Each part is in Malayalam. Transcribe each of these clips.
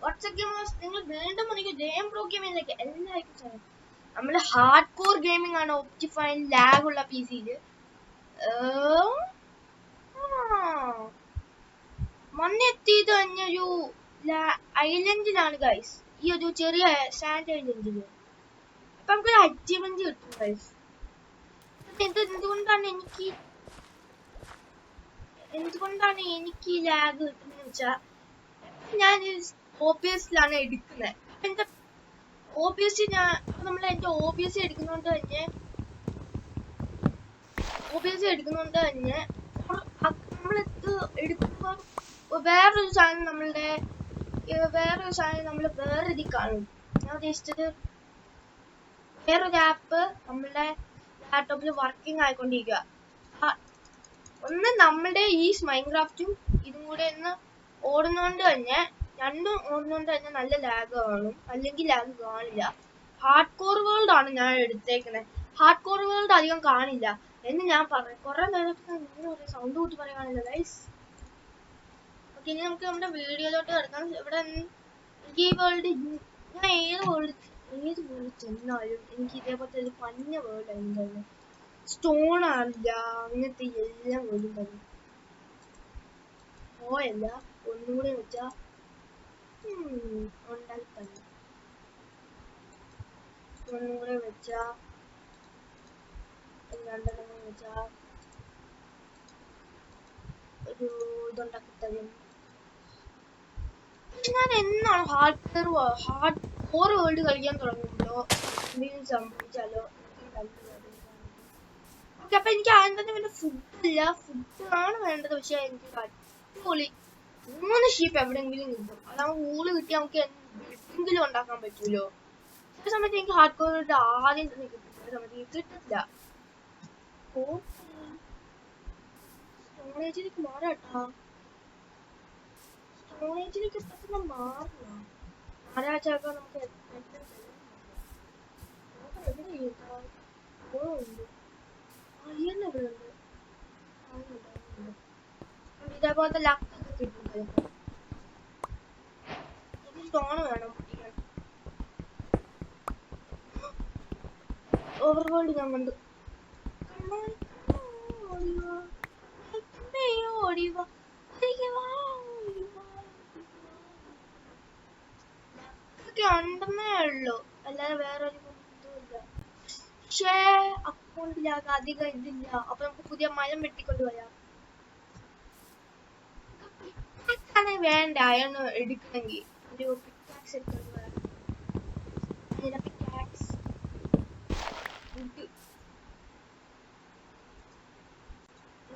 വാട്സ്ആപ്പ് ഗെയിമേഴ്സ് നിങ്ങൾ വീണ്ടും എനിക്ക് ഗെയിം പ്രോ ഗെയിമിലേക്ക് എല്ലാവർക്കും ചെയ്യാം. നമ്മൾ ഹാർഡ് കോർ ഗെയിമിംഗ് ആണ് ഒപ്റ്റിഫൈൻ ലാഗ് ഉള്ള പി സിയിൽ. മണ്ണെത്തിയത് തന്നെയൊരു ഐലൻഡിലാണ് ഗൈസ്, ഈ ഒരു ചെറിയ സാൻഡ് ഐലൻഡിൽ. അപ്പൊ നമുക്കൊരു അച്ചീവ്മെന്റ് കിട്ടും ഗൈസ്. എന്തുകൊണ്ടാണ് എനിക്ക് ലാഗ് കിട്ടുന്നത് വെച്ചാൽ ഞാൻ OBSലാണ് എടുക്കുന്നത്. എന്റെ OBS നമ്മൾ എന്റെ OBS എടുക്കുന്നോണ്ട് തന്നെ നമ്മളിത് എടുക്കുമ്പോൾ വേറൊരു സാധനം നമ്മൾ വേറെ ഇതിൽ കാണും. ഞാൻ ഉദ്ദേശിച്ചത് വേറൊരു ആപ്പ് നമ്മളുടെ ലാപ്ടോപ്പിൽ വർക്കിംഗ് ആയിക്കൊണ്ടിരിക്കുക. ഒന്ന് നമ്മളുടെ ഈ മൈൻക്രാഫ്റ്റും ഇതും കൂടെ രണ്ടും ഓടുന്നോണ്ട് തന്നെ നല്ല ലാഗ് കാണും, അല്ലെങ്കിൽ ലാഗ് കാണില്ല. ഹാർഡ് കോർ വേൾഡ് ആണ് ഞാൻ എടുത്തേക്കുന്നത്. ഹാർഡ് കോർ വേൾഡ് അധികം കാണില്ല എന്ന് ഞാൻ പറഞ്ഞു. കുറെ നേരത്തെ സൗണ്ട് കൂട്ടി പറയുകയാണല്ലോ ഗൈസ്. ഓക്കെ, ഇനി നമുക്ക് നമ്മുടെ വീഡിയോയിലോട്ട് കിടക്കാം. ഇവിടെ ഈ വേൾഡ് ഞാൻ ഏത് വേൾഡ് ചെന്നാലും എനിക്ക് ഇതേപോലത്തെ ഒരു പഞ്ഞ വേൾഡ് ആയിരുന്നു. സ്റ്റോൺ ആണില്ല, അങ്ങനത്തെ എല്ലാം വേൾഡും തന്നെ പോയല്ല. ഒന്നുകൂടെ വെച്ചാ ഉണ്ടായി തന്നെ, ഒന്നുകൂടെ വെച്ചാ രണ്ടെണ്ണം വെച്ചാ ഒരു ഇതുണ്ടാക്കി തരും. ഞാൻ എന്നാണ് ഹാർഡ് കോർ വേൾഡ് കളിക്കാൻ തുടങ്ങുമ്പോഴോ എന്തെങ്കിലും സംഭവിച്ചാലോ ഓക്കെ. അപ്പൊ എനിക്ക് ആദ്യം തന്നെ പിന്നെ ഫുഡില്ല, ഫുഡാണ് വേണ്ടത്. പക്ഷെ എനിക്ക് അടിപൊളി 3 ഷീപ്പ് എവിടെയെങ്കിലും കിട്ടും. അതാവുമ്പോൾ ഊള് കിട്ടി നമുക്ക് എന്തെങ്കിലും ഉണ്ടാക്കാൻ പറ്റുമല്ലോ. ചില സമയത്ത് എനിക്ക് ഹാർഡ് കോർ വേൾഡ് ആദ്യം തന്നെ കിട്ടും, ചില സമയത്ത് എനിക്ക് കിട്ടില്ല. സ്റ്റോറേജിലേക്ക് മാറാട്ടാ, സ്റ്റോറേജിലേക്ക് പെട്ടെന്ന് മാറാ ചിലപ്പോ നമുക്ക് ഇതേപോലത്തെ ലക്കൊക്കെ കിട്ടും ചിലപ്പോ. എനിക്ക് സ്റ്റോൺ വേണം പൊട്ടിക്കാൻ. ഓവർവേൾഡ് ഞാൻ കണ്ടു. ഉണ്ടെന്നേ ഉള്ളു, അല്ലാതെ വേറൊരു ഇതുമില്ല. പക്ഷേ അക്കൗണ്ടിലാകെ അധികം ഇതില്ല. അപ്പൊ നമുക്ക് പുതിയ മരം വെട്ടിക്കൊണ്ട് വരാം. വേണ്ട അയാൾ എടുക്കണമെങ്കിൽ ഒരു പിക്കാക്സ് എടുത്തോണ്ട് വരാം.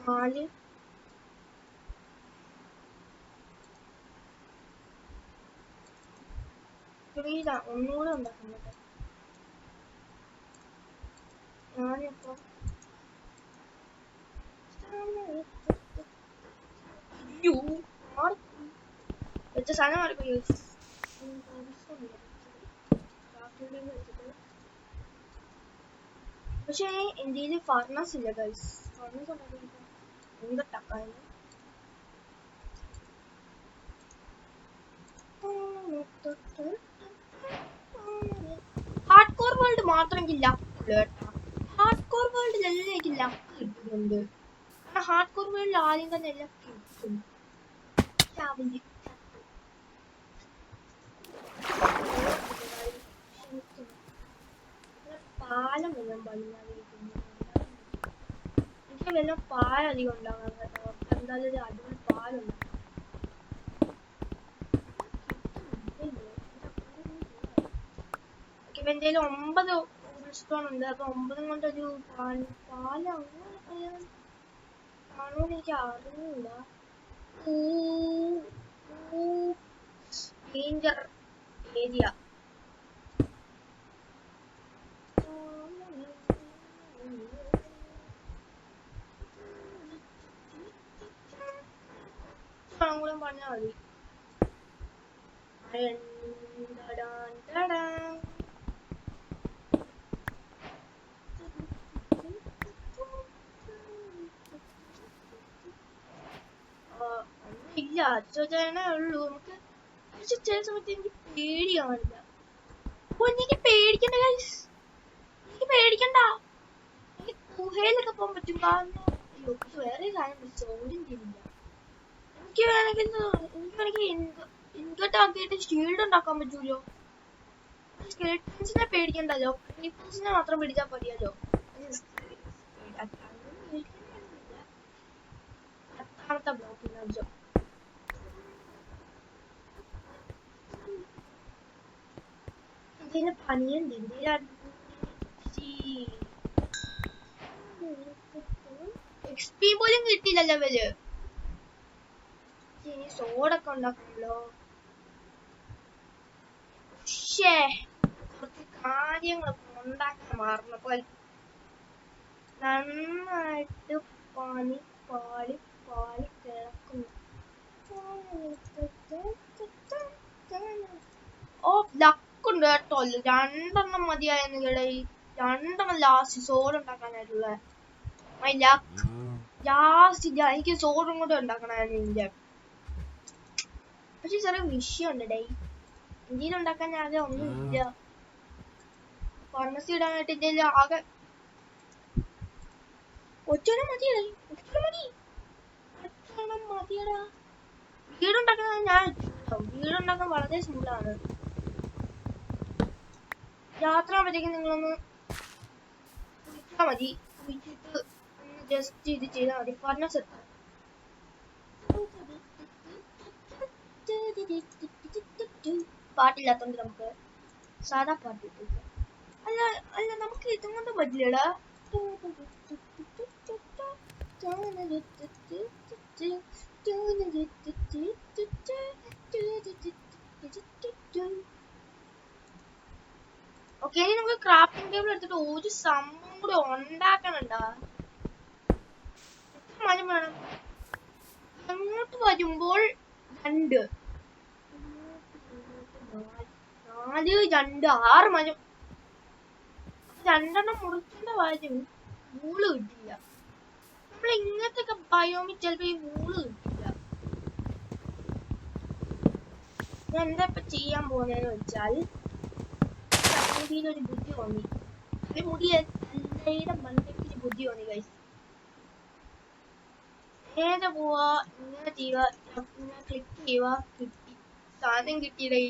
4 ഒന്നുകൂടെ ഉണ്ടാക്കുന്നത്. ഞാനിപ്പോ വെച്ച സാധനം മാറിപ്പോയി. പക്ഷേ ഇന്ത്യയിൽ ഫർണസ് ഇല്ല ഗൈസ്. ഫർണസ് ഉണ്ടാക്കി എന്തൊട്ടാക്കാണ്. ഹാർഡ് കോർ വേൾഡ് മാത്രം എനിക്ക് ലക്ക് കേട്ടോ. ഹാർഡ് കോർ വേൾഡിലെല്ലാം എനിക്ക് ലക്ക് കിട്ടുന്നുണ്ട്. കാരണം ഹാർഡ് കോർ വേൾഡിൽ ആദ്യം തന്നെ എല്ലാം കിട്ടും. പാലം വല്ലതും പണിയാതിരിക്കുന്നു. എനിക്ക് വല്ലതും പാലധികം ഉണ്ടാകാൻ കേട്ടോ. എന്തായാലും ഒരു അടിപൊളി പാലുണ്ട്. എന്റെ 9 സ്റ്റോൺ ഉണ്ട്. അപ്പൊ 9 കൊണ്ടൊരു പാലാണോ എനിക്ക് അറിയില്ല. Danger area. കൂടെ പറഞ്ഞാൽ മതി. ഇല്ല, അച്ഛനെ ഉള്ളൂ. നമുക്ക് പക്ഷെ ചില സമയത്ത് എനിക്ക് പേടിയാവില്ല. എനിക്ക് പേടിക്കണ്ട ഗൈസ്, എനിക്ക് പേടിക്കണ്ട. എനിക്ക് ഗുഹയിലൊക്കെ പോകാൻ പറ്റും. കാരണം അയ്യോ വേറെ കാര്യം ചോദ്യം ചെയ്യില്ല. എനിക്ക് വേണമെങ്കിൽ ഇൻകട്ട് ആക്കിയിട്ട് ഷീൽഡ് ഉണ്ടാക്കാൻ പറ്റൂലോ. സ്കെൽറ്റൻസിനെ പേടിക്കണ്ടല്ലോ, ക്രീപ്പേഴ്സിനെ മാത്രം പേടിച്ചാൽ മതിയല്ലോ. പത്താമത്തെ ബ്ലോക്ക് ഇതിന് പണിയുണ്ട്. XP പോലും കിട്ടിയില്ല ലെവല്. ഇനി സോഡൊക്കെ ഉണ്ടാക്കണല്ലോ. പക്ഷേ കുറച്ച് കാര്യങ്ങളൊക്കെ ഉണ്ടാക്കാൻ മറന്നപ്പോൾ നന്നായിട്ട് പാളി കിടക്കുന്നു. ഓ ലക്കുണ്ട് കേട്ടോ, 2 മതിയായിരുന്നു കേടെ. 2 ലാസ്റ്റ് സോഡ് ഉണ്ടാക്കാനായിട്ടുള്ള ലാസ്റ്റ് എനിക്ക് സോഡും കൂടെ ഉണ്ടാക്കണമായിരുന്നു ഇതിന്റെ. പക്ഷെ ചെറിയ വിഷയമുണ്ട് ഡേ, ഇന്ത്യയിൽ ഉണ്ടാക്കാൻ ആകെ ഒന്നും ഇല്ല. ഫാർമസി ഇടാനായിട്ട് ഇന്ത്യയിൽ ആകെ ഒറ്റണം മതിയടേ, ഒറ്റണം മതിയടാ. വീടുണ്ടാക്കുന്നത് വീടുണ്ടാക്കാൻ വളരെ സിമ്പിളാണ്. യാത്ര ആകുമ്പോഴത്തേക്കും നിങ്ങളൊന്ന് കുളിച്ചാൽ മതി. കുളിച്ചിട്ട് ജസ്റ്റ് ഇത് ചെയ്താൽ മതി. ഫർണസ് എത്താം. പാട്ടില്ലാത്തോണ്ട് നമുക്ക് സാധാ പാട്ട് ഇട്ടില്ല. അല്ല നമുക്ക് ഇതും കൊണ്ട് പറ്റില്ലടാ. ഓക്കെ, ഇനി നമുക്ക് ക്രാഫ്റ്റിംഗ് ടേബിൾ എടുത്തിട്ട് ഒരു സംഭവം കൂടെ ഉണ്ടാക്കണുണ്ടാ. മരം വേണം. അങ്ങോട്ട് വരുമ്പോൾ 2 4 2 6 മരം. 2 മുറിക്കേണ്ട കാര്യം വൂള് കിട്ടില്ല. നമ്മൾ ഇങ്ങനത്തെ ഒക്കെ ബയോമിൽ ചിലപ്പോ ഈ വൂള് കിട്ടില്ല. ഞാൻ എന്താ ഇപ്പൊ ചെയ്യാൻ പോകുന്നതെന്ന് വെച്ചാൽ ഒരു ബുദ്ധി തോന്നി. ഈ മുടി എല്ലാവരുടെ മണ്ടയ്ക്ക് ബുദ്ധി തോന്നി ഗൈസ്. നേരെ പോവാ, ഇങ്ങനെ ചെയ്യുക, ഇങ്ങനെ ക്ലിക്ക് ചെയ്യുക, കിട്ടി. സാധനം കിട്ടിയടേ.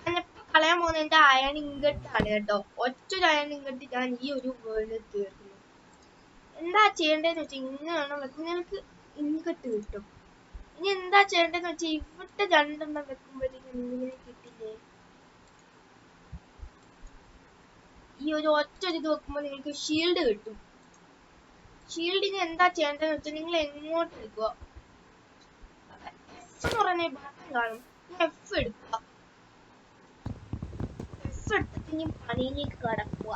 ഞാനിപ്പോ കളയാൻ പോകുന്ന എന്റെ അയൺ ഇങ്കട്ടാണ് കേട്ടോ. ഒറ്റ അയൺ ഇങ്കട്ട് ഞാൻ ഈ ഒരു വേൾഡ് തീർക്കുന്നു. എന്താ ചെയ്യേണ്ടതെന്ന് വെച്ചാൽ ഇങ്ങനെയാണ് വെക്കുന്നതിനക്ക് ഇങ്കട്ട് കിട്ടും. ഇനി എന്താ ചെയ്യേണ്ടതെന്ന് വെച്ചാൽ ഇവിടെ 2 വെക്കുമ്പോഴത്തേക്കും ഇങ്ങനെ കിട്ടില്ലേ. ഈ ഒരു ഒറ്റ ഇത് വെക്കുമ്പോൾ നിങ്ങൾക്ക് ഷീൽഡ് കിട്ടും. ഷീൽഡിന് എന്താ ചെയ്യേണ്ടതെന്ന് വെച്ചാൽ നിങ്ങൾ എങ്ങോട്ട് എടുക്കുക, എഫ് എന്ന് പറഞ്ഞ ബട്ടൺ കാണും, എഫ് എടുക്കുക. എഫ് എടുത്തിട്ട് ഇനി പണിയിലേക്ക് കടക്കുക.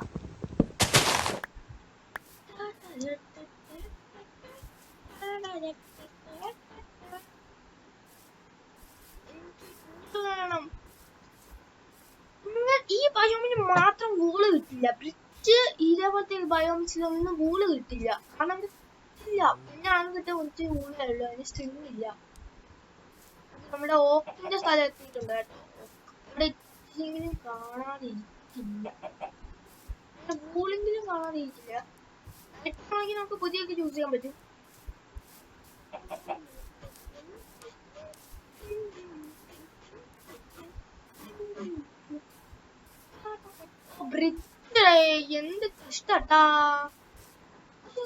ഈ ബയോമിന് മാത്രം വൂള് കിട്ടില്ല. ബ്രിഡ്ജ് ഇതേപോലത്തെ ബയോംസിലൊന്നും വൂള് കിട്ടില്ല. കാരണം ഇല്ല, പിന്നെ ആണ് കിട്ടാൻ കുറച്ച് വൂളേ ഉള്ളൂ. അതിന് സ്ട്രിങ് ഇല്ല. നമ്മുടെ ഓക്കിന്റെ സ്ഥലം എത്തിയിട്ടുണ്ട് കേട്ടോ. ഇവിടെ ഇല്ലെങ്കിലും കാണാതിരിക്കില്ല, വൂളെങ്കിലും കാണാതിരിക്കില്ല. നെറ്റാണെങ്കിൽ നമുക്ക് പുതിയൊക്കെ ചൂസ് ചെയ്യാൻ പറ്റും. ബ്രിഡ്ജ് എന്ത് കഷ്ടാ.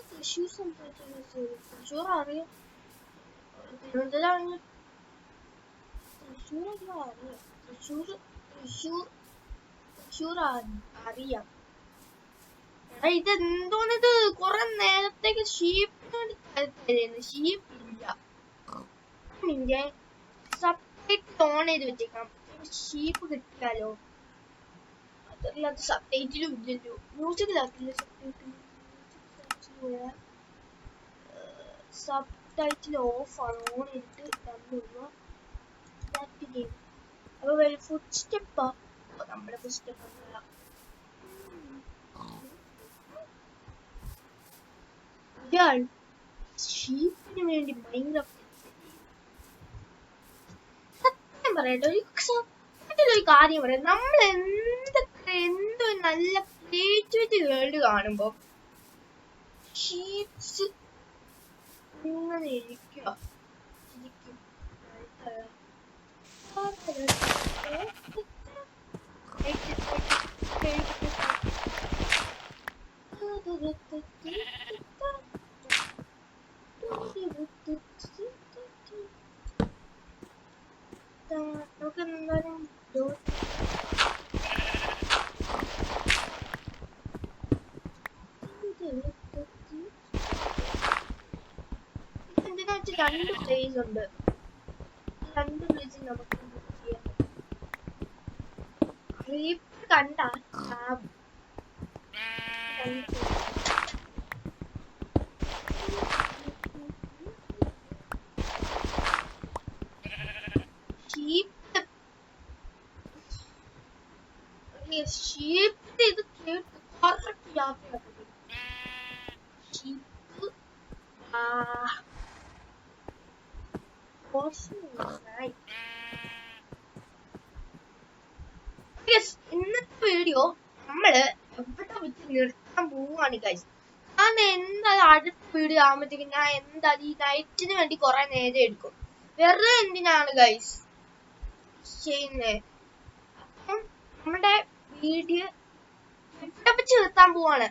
തൃശ്ശൂർ സംസാരിച്ചു, തൃശ്ശൂർ അറിയാം, തിരുവനന്തപുരം തൃശ്ശൂർ അറിയാം. ഇതെന്തോന്നിത്, കൊറേ നേരത്തേക്ക് ഷീപ്പിന് ഷീപ്പ് ഇല്ല. നിന്റെ സബ്ടൈറ്റിൽ ഓൺ ചെയ്ത് വെച്ചേക്കാം, ഷീപ്പ് കിട്ടിയാലോ. അതല്ലാതെ സബ്ടൈറ്റിലും ഇല്ലല്ലോ. മ്യൂസിക്കിലാക്കില്ല സബ്ടൈറ്റിൽ ഓഫ് ആണ്. ഓൺ ചെയ്തിട്ട് അപ്പൊ ഫുഡ് സ്റ്റെപ്പാ. നമ്മുടെ ഫുഡ് സ്റ്റെപ്പ് ഒന്നുമില്ല. ഇയാൾ ഷീപ്പിന് വേണ്ടി ഭയങ്കര സത്യം പറയട്ടെ, ഒരു കാര്യം പറയാം. നമ്മൾ എന്തോ നല്ല ക്രിയേറ്റിവിറ്റി വേൾഡ് കാണുമ്പോ ഷീപ്സ് ഇങ്ങനെ ഇരിക്കുക. നമുക്ക് എന്തായാലും എന്തിനാ വെച്ചാൽ 2 പ്ലേസ് ഉണ്ട്. 2 പ്ലേസിൽ നമുക്ക് കണ്ട ഷീപ്പ് ഇത് കറക്റ്റ് യാത്ര ഷീപ്പ് ഇന്നത്തെ വീഡിയോ നമ്മള് എവിടെ വെച്ച് നിർത്താൻ പോവാണ് ഗൈസ്. ഞാൻ എന്തായാലും അടുത്ത വീഡിയോ ആകുമ്പോഴത്തേക്കും ഞാൻ എന്തായാലും ഈ നൈറ്റിന് വേണ്ടി കുറെ നേരം എടുക്കും. വെറുതെ എന്തിനാണ് ഗൈസ് ചെയ്യുന്നേ? അപ്പം നമ്മുടെ വീഡിയോ എവിടെ വെച്ച് നിർത്താൻ പോവാണ്.